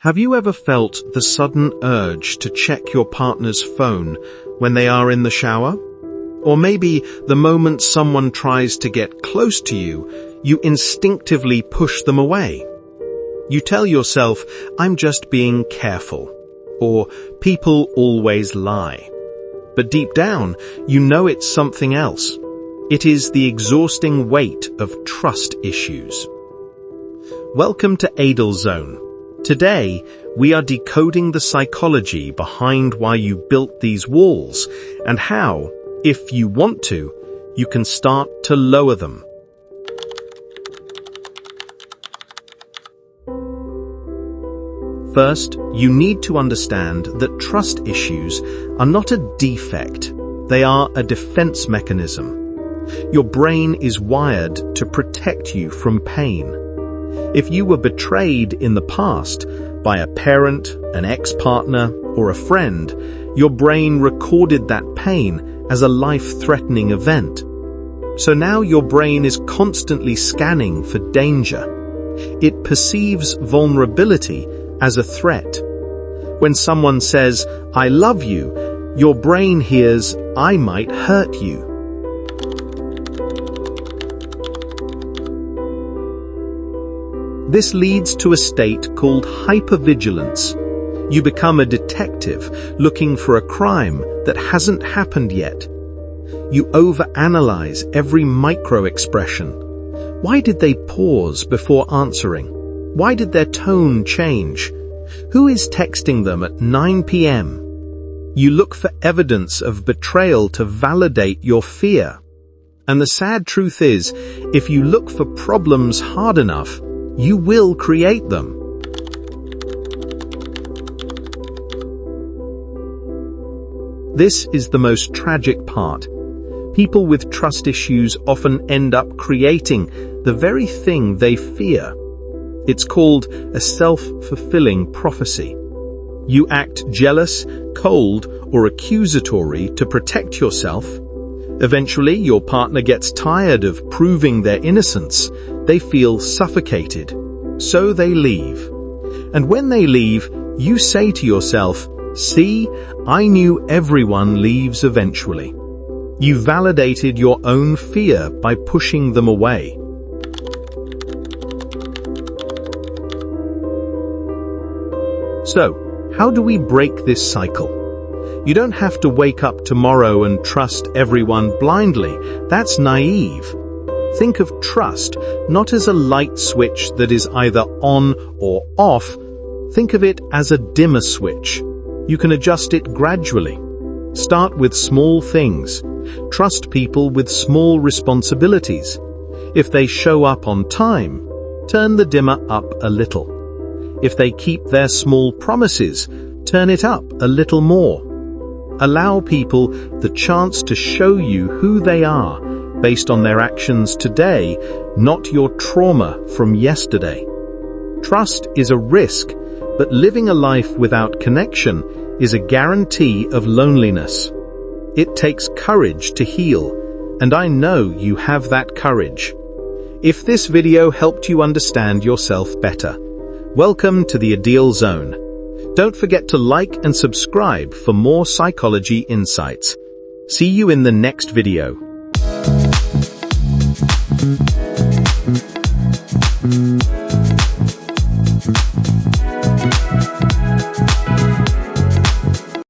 Have you ever felt the sudden urge to check your partner's phone when they are in the shower? Or maybe the moment someone tries to get close to you, you instinctively push them away. You tell yourself, "I'm just being careful," or "people always lie." But deep down, you know it's something else. It is the exhausting weight of trust issues. Welcome to Aidil Zone. Today, we are decoding the psychology behind why you built these walls and how, if you want to, you can start to lower them. First, you need to understand that trust issues are not a defect. They are a defense mechanism. Your brain is wired to protect you from pain. If you were betrayed in the past by a parent, an ex-partner, or a friend, your brain recorded that pain as a life-threatening event. So now your brain is constantly scanning for danger. It perceives vulnerability as a threat. When someone says, "I love you," your brain hears, "I might hurt you." This leads to a state called hyper-vigilance. You become a detective looking for a crime that hasn't happened yet. You overanalyze every micro-expression. Why did they pause before answering? Why did their tone change? Who is texting them at 9 p.m.? You look for evidence of betrayal to validate your fear. And the sad truth is, if you look for problems hard enough, you will create them. This is the most tragic part. People with trust issues often end up creating the very thing they fear. It's called a self-fulfilling prophecy. You act jealous, cold, or accusatory to protect yourself. Eventually, your partner gets tired of proving their innocence. They feel suffocated. So they leave. And when they leave, you say to yourself, "See, I knew everyone leaves eventually." You validated your own fear by pushing them away. So, how do we break this cycle? You don't have to wake up tomorrow and trust everyone blindly. That's naive. Think of trust not as a light switch that is either on or off. Think of it as a dimmer switch. You can adjust it gradually. Start with small things. Trust people with small responsibilities. If they show up on time, turn the dimmer up a little. If they keep their small promises, turn it up a little more. Allow people the chance to show you who they are based on their actions today, not your trauma from yesterday. Trust is a risk, but living a life without connection is a guarantee of loneliness. It takes courage to heal, and I know you have that courage. If this video helped you understand yourself better, welcome to the Aidil Zone. Don't forget to like and subscribe for more psychology insights. See you in the next video.